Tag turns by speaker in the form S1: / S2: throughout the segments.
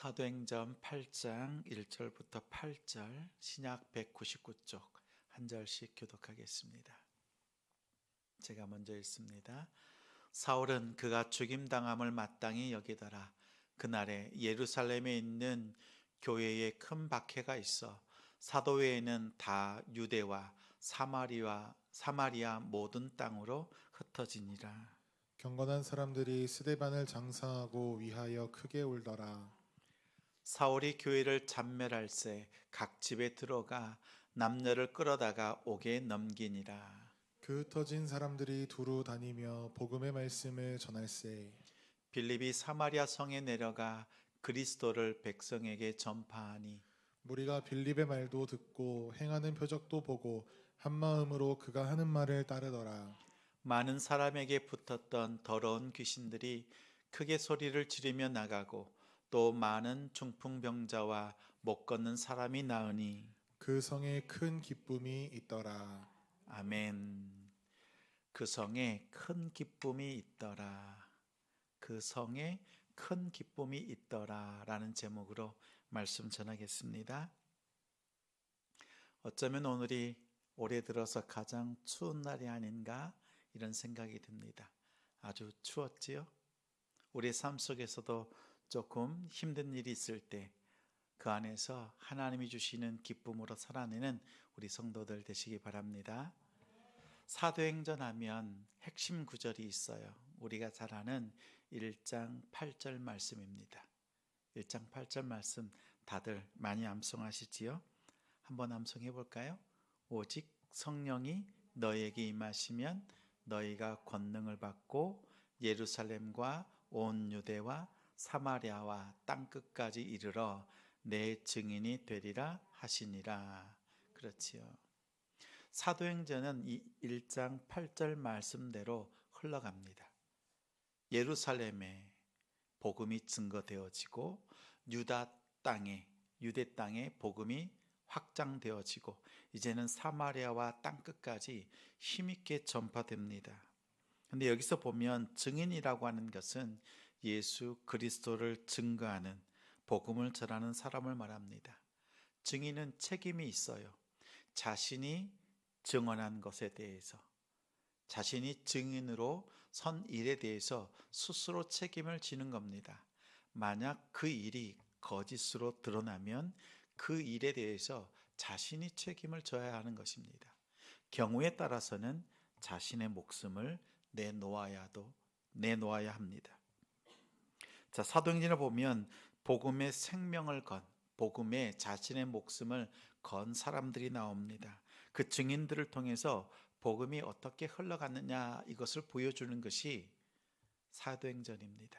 S1: 사도행전 8장 1절부터 8절 신약 199쪽 한 절씩 교독하겠습니다. 제가 먼저 읽습니다. 사울은 그가 죽임당함을 마땅히 여기더라. 그날에 예루살렘에 있는 교회에 큰 박해가 있어 사도 외에는 다 유대와 사마리아 모든 땅으로 흩어지니라.
S2: 경건한 사람들이 스데반을 장사하고 위하여 크게 울더라.
S1: 사울이 교회를 잔멸할세 각 집에 들어가 남녀를 끌어다가 옥에 넘기니라.
S2: 그 흩어진 사람들이 두루 다니며 복음의 말씀을 전할세.
S1: 빌립이 사마리아 성에 내려가 그리스도를 백성에게 전파하니
S2: 무리가 빌립의 말도 듣고 행하는 표적도 보고 한 마음으로 그가 하는 말을 따르더라.
S1: 많은 사람에게 붙었던 더러운 귀신들이 크게 소리를 지르며 나가고 또 많은 중풍병자와 못 걷는 사람이 나으니
S2: 그 성에 큰 기쁨이 있더라.
S1: 아멘. 그 성에 큰 기쁨이 있더라. 그 성에 큰 기쁨이 있더라 라는 제목으로 말씀 전하겠습니다. 어쩌면 오늘이 올해 들어서 가장 추운 날이 아닌가 이런 생각이 듭니다. 아주 추웠지요? 우리 삶 속에서도 조금 힘든 일이 있을 때 그 안에서 하나님이 주시는 기쁨으로 살아내는 우리 성도들 되시기 바랍니다. 사도행전 하면 핵심 구절이 있어요. 우리가 잘 아는 1장 8절 말씀입니다. 1장 8절 말씀 다들 많이 암송하시지요? 한번 암송해 볼까요? 오직 성령이 너에게 임하시면 너희가 권능을 받고 예루살렘과 온 유대와 사마리아와 땅끝까지 이르러 내 증인이 되리라 하시니라. 그렇지요. 사도행전은 이 1장 8절 말씀대로 흘러갑니다. 예루살렘에 복음이 증거되어지고 유대 땅에 복음이 확장되어지고 이제는 사마리아와 땅끝까지 힘있게 전파됩니다. 근데 여기서 보면 증인이라고 하는 것은 예수 그리스도를 증거하는 복음을 전하는 사람을 말합니다. 증인은 책임이 있어요. 자신이 증언한 것에 대해서, 자신이 증인으로 선 일에 대해서 스스로 책임을 지는 겁니다. 만약 그 일이 거짓으로 드러나면 그 일에 대해서 자신이 책임을 져야 하는 것입니다. 경우에 따라서는 자신의 목숨을 내놓아야 합니다. 자, 사도행전을 보면 복음의 생명을 건, 복음에 자신의 목숨을 건 사람들이 나옵니다. 그 증인들을 통해서 복음이 어떻게 흘러갔느냐 이것을 보여주는 것이 사도행전입니다.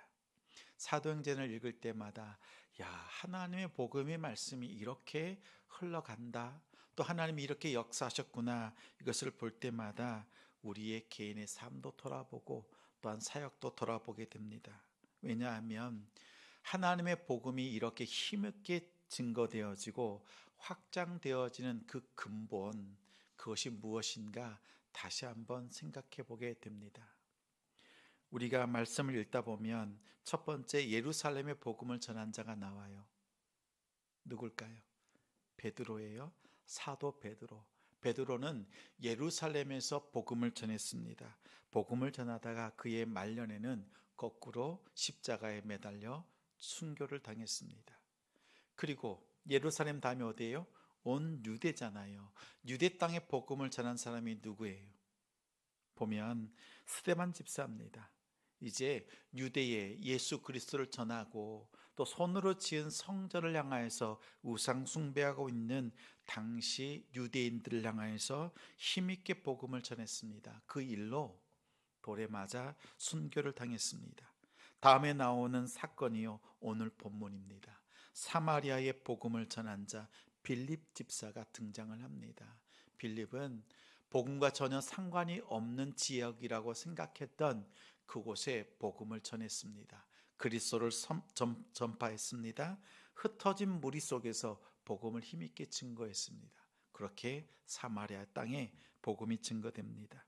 S1: 사도행전을 읽을 때마다 하나님의 복음의 말씀이 이렇게 흘러간다, 또 하나님이 이렇게 역사하셨구나, 이것을 볼 때마다 우리의 개인의 삶도 돌아보고 또한 사역도 돌아보게 됩니다. 왜냐하면 하나님의 복음이 이렇게 힘있게 증거되어지고 확장되어지는 그 근본, 그것이 무엇인가 다시 한번 생각해 보게 됩니다. 우리가 말씀을 읽다 보면 첫 번째 예루살렘의 복음을 전한 자가 나와요. 누굴까요? 베드로예요. 사도 베드로. 베드로는 예루살렘에서 복음을 전했습니다. 복음을 전하다가 그의 말년에는 거꾸로 십자가에 매달려 순교를 당했습니다. 그리고 예루살렘 다음에 어디예요? 온 유대잖아요. 유대 땅에 복음을 전한 사람이 누구예요? 보면 스데반 집사입니다. 이제 유대에 예수 그리스도를 전하고 또 손으로 지은 성전을 향하여서 우상 숭배하고 있는 당시 유대인들을 향하여서 힘있게 복음을 전했습니다. 그 일로 돌에 맞아 순교를 당했습니다. 다음에 나오는 사건이요, 오늘 본문입니다. 사마리아의 복음을 전한 자 빌립 집사가 등장을 합니다. 빌립은 복음과 전혀 상관이 없는 지역이라고 생각했던 그곳에 복음을 전했습니다. 그리스도를 전파했습니다. 흩어진 무리 속에서 복음을 힘있게 증거했습니다. 그렇게 사마리아 땅에 복음이 증거됩니다.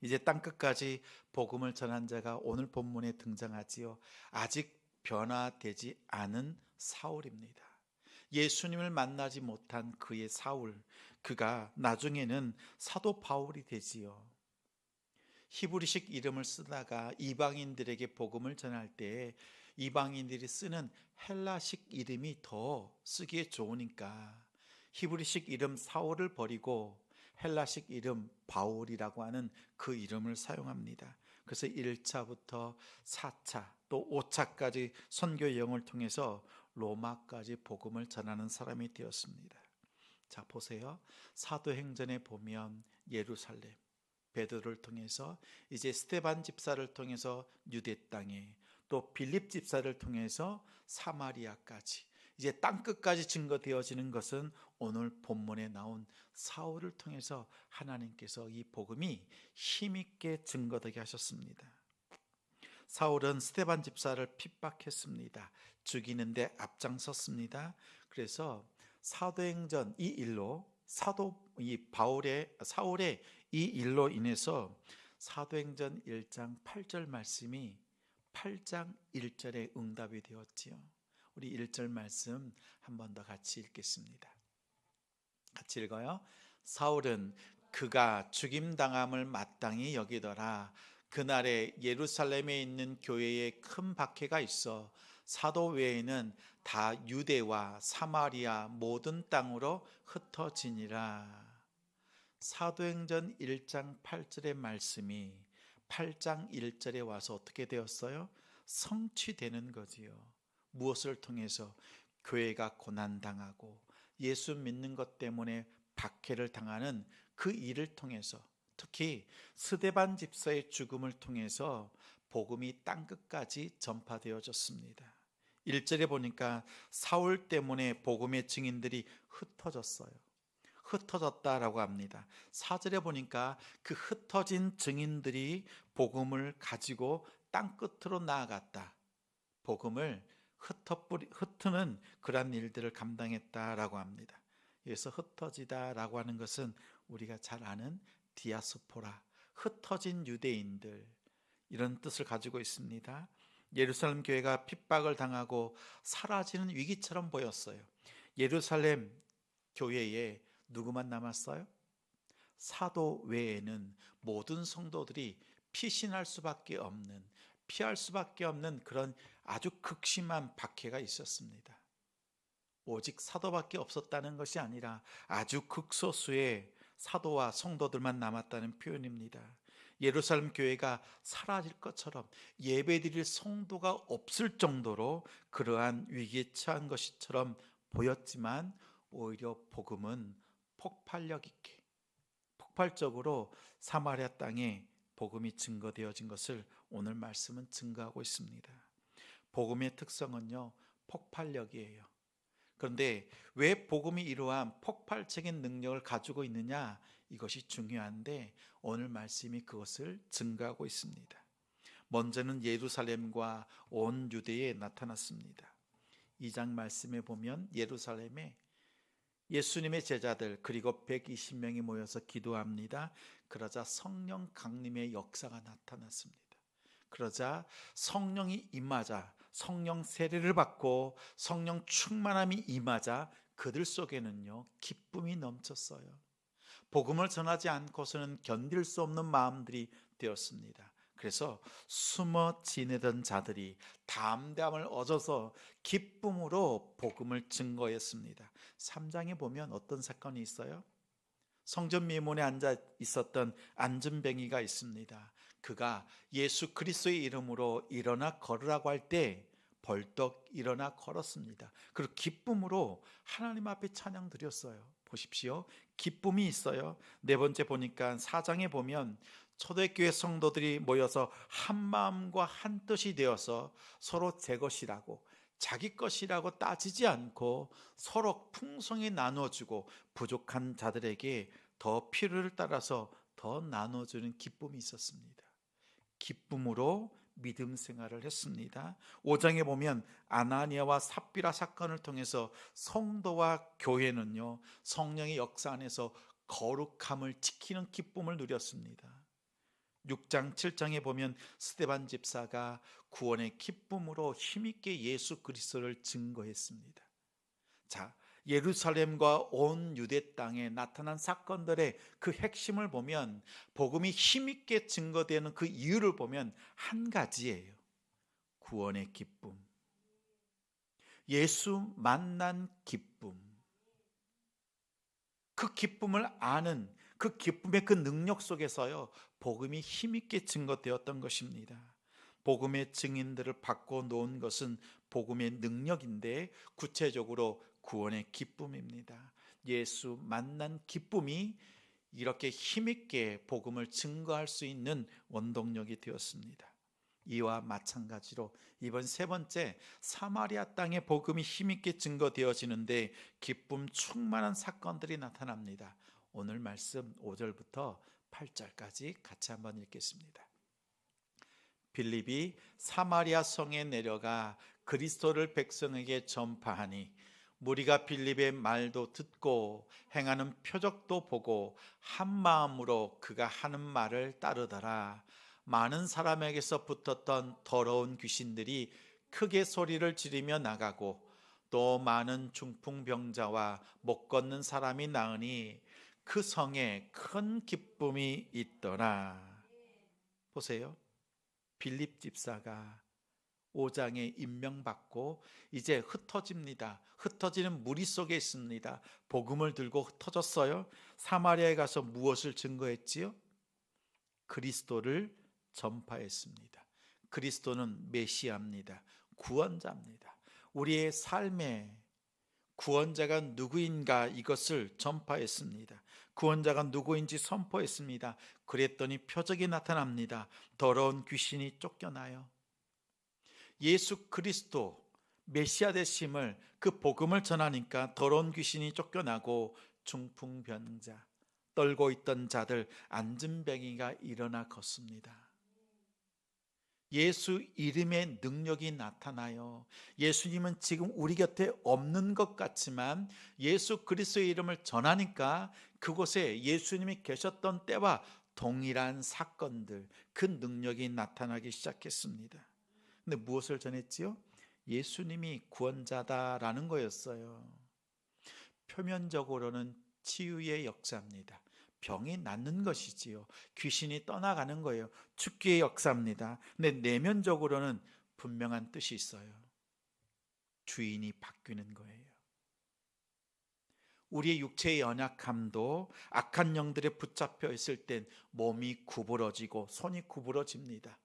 S1: 이제 땅끝까지 복음을 전한 자가 오늘 본문에 등장하지요. 아직 변화되지 않은 사울입니다. 예수님을 만나지 못한 그의 사울, 그가 나중에는 사도 바울이 되지요. 히브리식 이름을 쓰다가 이방인들에게 복음을 전할 때 이방인들이 쓰는 헬라식 이름이 더 쓰기에 좋으니까 히브리식 이름 사울을 버리고 헬라식 이름 바울이라고 하는 그 이름을 사용합니다. 그래서 1차부터 4차 또 5차까지 선교 여행을 통해서 로마까지 복음을 전하는 사람이 되었습니다. 자, 보세요. 사도행전에 보면 예루살렘, 베드로를 통해서 이제 스데반 집사를 통해서 유대 땅에, 또 빌립 집사를 통해서 사마리아까지, 이제 땅끝까지 증거되어지는 것은 오늘 본문에 나온 사울을 통해서 하나님께서 이 복음이 힘있게 증거되게 하셨습니다. 사울은 스데반 집사를 핍박했습니다. 죽이는데 앞장섰습니다. 그래서 사도행전 이 일로 사울의 이 일로 인해서 사도행전 1장 8절 말씀이 8장 1절에 응답이 되었지요. 우리 1절 말씀 한 번 더 같이 읽겠습니다. 같이 읽어요. 사울은 그가 죽임당함을 마땅히 여기더라. 그날에 예루살렘에 있는 교회에 큰 박해가 있어 사도 외에는 다 유대와 사마리아 모든 땅으로 흩어지니라. 사도행전 1장 8절의 말씀이 8장 1절에 와서 어떻게 되었어요? 성취되는 거지요. 무엇을 통해서? 교회가 고난당하고 예수 믿는 것 때문에 박해를 당하는 그 일을 통해서, 특히 스데반 집사의 죽음을 통해서 복음이 땅끝까지 전파되어졌습니다. 1절에 보니까 사울 때문에 복음의 증인들이 흩어졌다라고 합니다. 4절에 보니까 그 흩어진 증인들이 복음을 가지고 땅끝으로 나아갔다. 복음을 흩트는 그러한 일들을 감당했다라고 합니다. 여기서 흩어지다라고 하는 것은 우리가 잘 아는 디아스포라, 흩어진 유대인들, 이런 뜻을 가지고 있습니다. 예루살렘 교회가 핍박을 당하고 사라지는 위기처럼 보였어요. 예루살렘 교회에 누구만 남았어요? 사도 외에는 모든 성도들이 피신할 수밖에 없는, 피할 수밖에 없는 그런 아주 극심한 박해가 있었습니다. 오직 사도밖에 없었다는 것이 아니라 아주 극소수의 사도와 성도들만 남았다는 표현입니다. 예루살렘 교회가 사라질 것처럼 예배드릴 성도가 없을 정도로 그러한 위기에 처한 것처럼 보였지만 오히려 복음은 폭발력 있게, 폭발적으로 사마리아 땅에 복음이 증거되어진 것을 오늘 말씀은 증거하고 있습니다. 복음의 특성은요, 폭발력이에요. 그런데 왜 복음이 이러한 폭발적인 능력을 가지고 있느냐, 이것이 중요한데 오늘 말씀이 그것을 증거하고 있습니다. 먼저는 예루살렘과 온 유대에 나타났습니다. 2장 말씀에 보면 예루살렘에 예수님의 제자들 그리고 120명이 모여서 기도합니다. 그러자 성령 강림의 역사가 나타났습니다. 그러자 성령이 임하자, 성령 세례를 받고 성령 충만함이 임하자 그들 속에는요, 기쁨이 넘쳤어요. 복음을 전하지 않고서는 견딜 수 없는 마음들이 되었습니다. 그래서 숨어 지내던 자들이 담대함을 얻어서 기쁨으로 복음을 증거했습니다. 3장에 보면 어떤 사건이 있어요? 성전 미문에 앉아 있었던 안진뱅이가 있습니다. 그가 예수 그리스도의 이름으로 일어나 걸으라고 할 때 벌떡 일어나 걸었습니다. 그리고 기쁨으로 하나님 앞에 찬양 드렸어요. 보십시오. 기쁨이 있어요. 네 번째 보니까 4장에 보면 초대교회 성도들이 모여서 한 마음과 한 뜻이 되어서 서로 제 것이라고, 자기 것이라고 따지지 않고 서로 풍성히 나눠주고 부족한 자들에게 더 필요를 따라서 더 나눠주는 기쁨이 있었습니다. 기쁨으로 믿음 생활을 했습니다. 5장에 보면 아나니아와 삽비라 사건을 통해서 성도와 교회는요, 성령의 역사 안에서 거룩함을 지키는 기쁨을 누렸습니다. 6장 7장에 보면 스데반 집사가 구원의 기쁨으로 힘있게 예수 그리스도를 증거했습니다. 자, 예루살렘과 온 유대 땅에 나타난 사건들의 그 핵심을 보면, 복음이 힘있게 증거되는 그 이유를 보면 한 가지예요. 구원의 기쁨, 예수 만난 기쁨, 그 기쁨을 아는, 그 기쁨의 그 능력 속에서요, 복음이 힘있게 증거되었던 것입니다. 복음의 증인들을 바꿔 놓은 것은 복음의 능력인데, 구체적으로 구원의 기쁨입니다. 예수 만난 기쁨이 이렇게 힘있게 복음을 증거할 수 있는 원동력이 되었습니다. 이와 마찬가지로 이번 세 번째, 사마리아 땅에 복음이 힘있게 증거되어지는데 기쁨 충만한 사건들이 나타납니다. 오늘 말씀 5절부터 8절까지 같이 한번 읽겠습니다. 빌립이 사마리아 성에 내려가 그리스도를 백성에게 전파하니, 무리가 빌립의 말도 듣고 행하는 표적도 보고 한 마음으로 그가 하는 말을 따르더라. 많은 사람에게서 붙었던 더러운 귀신들이 크게 소리를 지르며 나가고, 또 많은 중풍병자와 못 걷는 사람이 나으니 그 성에 큰 기쁨이 있더라. 보세요. 빌립 집사가 5장에 임명받고 이제 흩어집니다. 흩어지는 무리 속에 있습니다. 복음을 들고 흩어졌어요. 사마리아에 가서 무엇을 증거했지요? 그리스도를 전파했습니다. 그리스도는 메시아입니다. 구원자입니다. 우리의 삶에 구원자가 누구인가, 이것을 전파했습니다. 구원자가 누구인지 선포했습니다. 그랬더니 표적이 나타납니다. 더러운 귀신이 쫓겨나요. 예수 그리스도 메시아 되심을, 그 복음을 전하니까 더러운 귀신이 쫓겨나고 중풍병자, 떨고 있던 자들, 앉은뱅이가 일어나 걷습니다. 예수 이름의 능력이 나타나요. 예수님은 지금 우리 곁에 없는 것 같지만 예수 그리스도의 이름을 전하니까 그곳에 예수님이 계셨던 때와 동일한 사건들, 그 능력이 나타나기 시작했습니다. 근데 무엇을 전했지요? 예수님이 구원자다라는 거였어요. 표면적으로는 치유의 역사입니다. 병이 낫는 것이지요. 귀신이 떠나가는 거예요. 축기의 역사입니다. 근데 내면적으로는 분명한 뜻이 있어요. 주인이 바뀌는 거예요. 우리의 육체의 연약함도 악한 영들에 붙잡혀 있을 땐 몸이 구부러지고 손이 구부러집니다.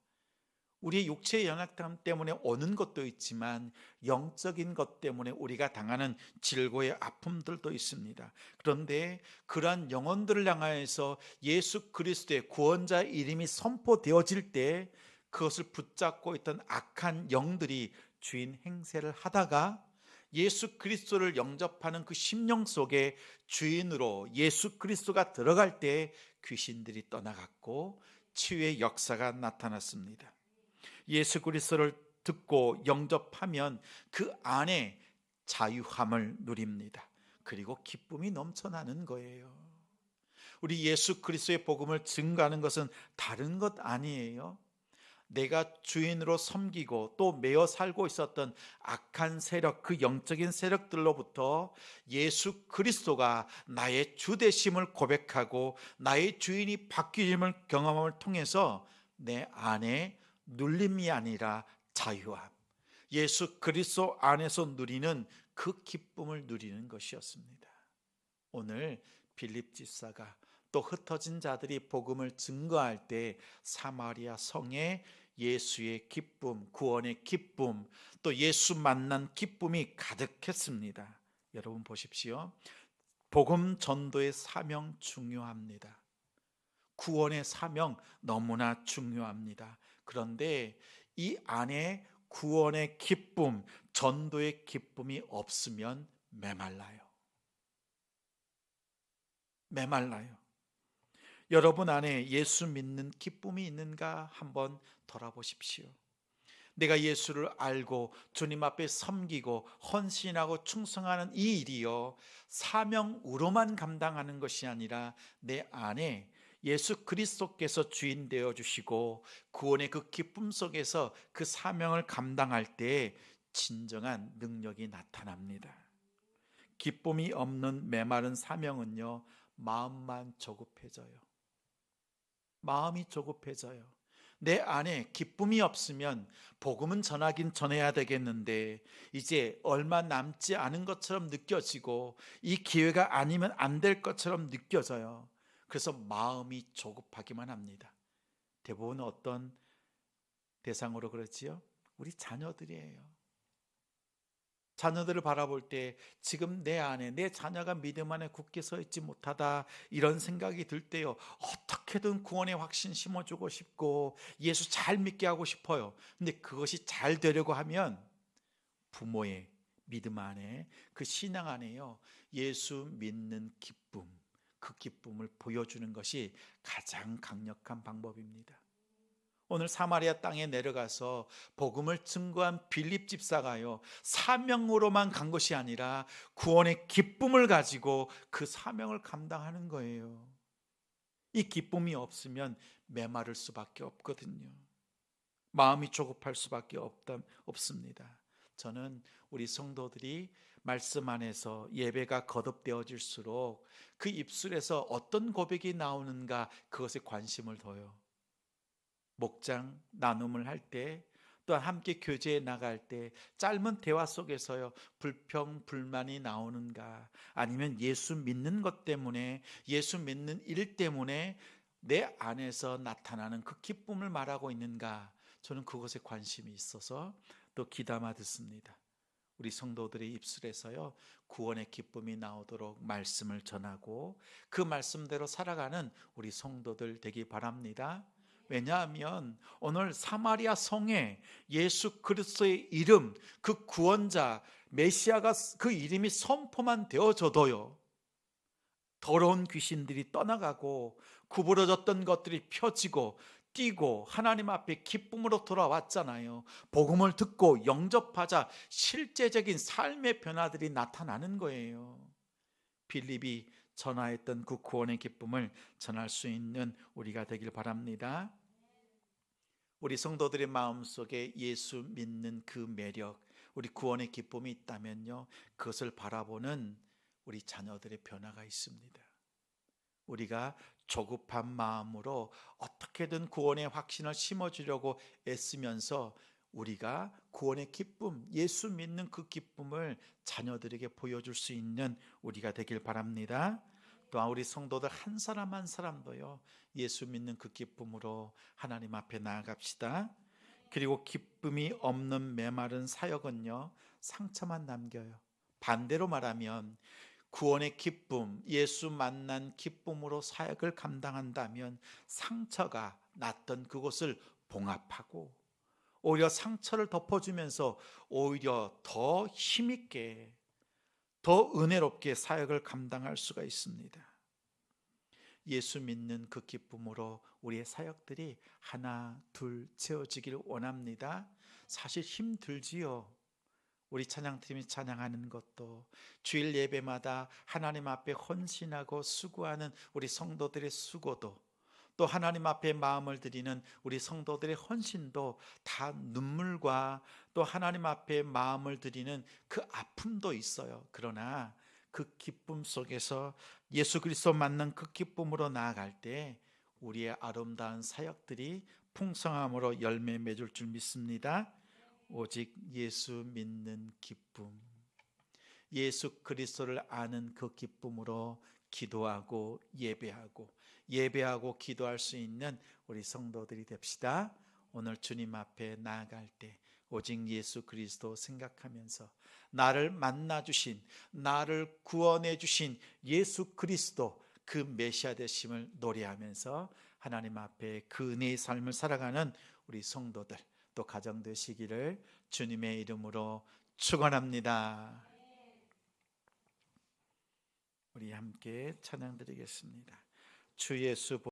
S1: 우리의 육체의 연약함 때문에 오는 것도 있지만 영적인 것 때문에 우리가 당하는 질고의 아픔들도 있습니다. 그런데 그러한 영혼들을 향하여서 예수 그리스도의 구원자 이름이 선포되어질 때 그것을 붙잡고 있던 악한 영들이 주인 행세를 하다가 예수 그리스도를 영접하는 그 심령 속에 주인으로 예수 그리스도가 들어갈 때 귀신들이 떠나갔고 치유의 역사가 나타났습니다. 예수 그리스도를 듣고 영접하면 그 안에 자유함을 누립니다. 그리고 기쁨이 넘쳐나는 거예요. 우리 예수 그리스도의 복음을 증거하는 것은 다른 것 아니에요. 내가 주인으로 섬기고 또 매어 살고 있었던 악한 세력, 그 영적인 세력들로부터 예수 그리스도가 나의 주 되심을 고백하고 나의 주인이 바뀌심을 경험함을 통해서 내 안에 눌림이 아니라 자유함, 예수 그리스도 안에서 누리는 그 기쁨을 누리는 것이었습니다. 오늘 빌립 집사가 또 흩어진 자들이 복음을 증거할 때 사마리아 성에 예수의 기쁨, 구원의 기쁨, 또 예수 만난 기쁨이 가득했습니다. 여러분 보십시오. 복음 전도의 사명 중요합니다. 구원의 사명 너무나 중요합니다. 그런데 이 안에 구원의 기쁨, 전도의 기쁨이 없으면 메말라요. 메말라요. 여러분 안에 예수 믿는 기쁨이 있는가 한번 돌아보십시오. 내가 예수를 알고 주님 앞에 섬기고 헌신하고 충성하는 이 일이요, 사명으로만 감당하는 것이 아니라 내 안에 예수 그리스도께서 주인 되어 주시고 구원의 그 기쁨 속에서 그 사명을 감당할 때 진정한 능력이 나타납니다. 기쁨이 없는 메마른 사명은요, 마음만 조급해져요. 마음이 조급해져요. 내 안에 기쁨이 없으면 복음은 전하긴 전해야 되겠는데 이제 얼마 남지 않은 것처럼 느껴지고 이 기회가 아니면 안 될 것처럼 느껴져요. 그래서 마음이 조급하기만 합니다. 대부분 어떤 대상으로 그렇지요? 우리 자녀들이에요. 자녀들을 바라볼 때 지금 내 안에 내 자녀가 믿음 안에 굳게 서 있지 못하다 이런 생각이 들 때요, 어떻게든 구원의 확신 심어주고 싶고 예수 잘 믿게 하고 싶어요. 근데 그것이 잘 되려고 하면 부모의 믿음 안에 그 신앙 안에요, 예수 믿는 기쁨, 그 기쁨을 보여주는 것이 가장 강력한 방법입니다. 오늘 사마리아 땅에 내려가서 복음을 증거한 빌립 집사가요, 사명으로만 간 것이 아니라 구원의 기쁨을 가지고 그 사명을 감당하는 거예요. 이 기쁨이 없으면 메마를 수밖에 없거든요. 마음이 조급할 수밖에 없습니다. 저는 우리 성도들이 말씀 안에서 예배가 거듭되어질수록 그 입술에서 어떤 고백이 나오는가, 그것에 관심을 둬요. 목장 나눔을 할 때, 또한 함께 교제에 나갈 때 짧은 대화 속에서요, 불평 불만이 나오는가, 아니면 예수 믿는 것 때문에, 예수 믿는 일 때문에 내 안에서 나타나는 그 기쁨을 말하고 있는가, 저는 그것에 관심이 있어서 또 귀담아 듣습니다. 우리 성도들의 입술에서요, 구원의 기쁨이 나오도록 말씀을 전하고 그 말씀대로 살아가는 우리 성도들 되기 바랍니다. 왜냐하면 오늘 사마리아 성에 예수 그리스도의 이름, 그 구원자 메시아가 그 이름이 선포만 되어져도요, 더러운 귀신들이 떠나가고 구부러졌던 것들이 펴지고 뛰고 하나님 앞에 기쁨으로 돌아왔잖아요. 복음을 듣고 영접하자 실제적인 삶의 변화들이 나타나는 거예요. 빌립이 전하였던 그 구원의 기쁨을 전할 수 있는 우리가 되길 바랍니다. 우리 성도들의 마음속에 예수 믿는 그 매력, 우리 구원의 기쁨이 있다면요, 그것을 바라보는 우리 자녀들의 변화가 있습니다. 우리가 조급한 마음으로 어떻게든 구원의 확신을 심어주려고 애쓰면서 우리가 구원의 기쁨, 예수 믿는 그 기쁨을 자녀들에게 보여줄 수 있는 우리가 되길 바랍니다. 또한 우리 성도들 한 사람 한 사람도요, 예수 믿는 그 기쁨으로 하나님 앞에 나아갑시다. 그리고 기쁨이 없는 메마른 사역은요, 상처만 남겨요. 반대로 말하면 구원의 기쁨, 예수 만난 기쁨으로 사역을 감당한다면 상처가 났던 그곳을 봉합하고 오히려 상처를 덮어주면서 오히려 더 힘있게, 더 은혜롭게 사역을 감당할 수가 있습니다. 예수 믿는 그 기쁨으로 우리의 사역들이 하나 둘 채워지기를 원합니다. 사실 힘들지요. 우리 찬양팀이 찬양하는 것도, 주일 예배마다 하나님 앞에 헌신하고 수고하는 우리 성도들의 수고도, 또 하나님 앞에 마음을 드리는 우리 성도들의 헌신도 다 눈물과 또 하나님 앞에 마음을 드리는 그 아픔도 있어요. 그러나 그 기쁨 속에서 예수 그리스도 만난 그 기쁨으로 나아갈 때 우리의 아름다운 사역들이 풍성함으로 열매 맺을 줄 믿습니다. 오직 예수 믿는 기쁨, 예수 그리스도를 아는 그 기쁨으로 기도하고 예배하고 기도할 수 있는 우리 성도들이 됩시다. 오늘 주님 앞에 나아갈 때 오직 예수 그리스도 생각하면서 나를 만나 주신, 나를 구원해 주신 예수 그리스도 그 메시아 되심을 노래하면서 하나님 앞에 그 은혜의 삶을 살아가는 우리 성도들, 또 가정 되시기를 주님의 이름으로 축원합니다. 우리 함께 찬양 드리겠습니다. 주 예수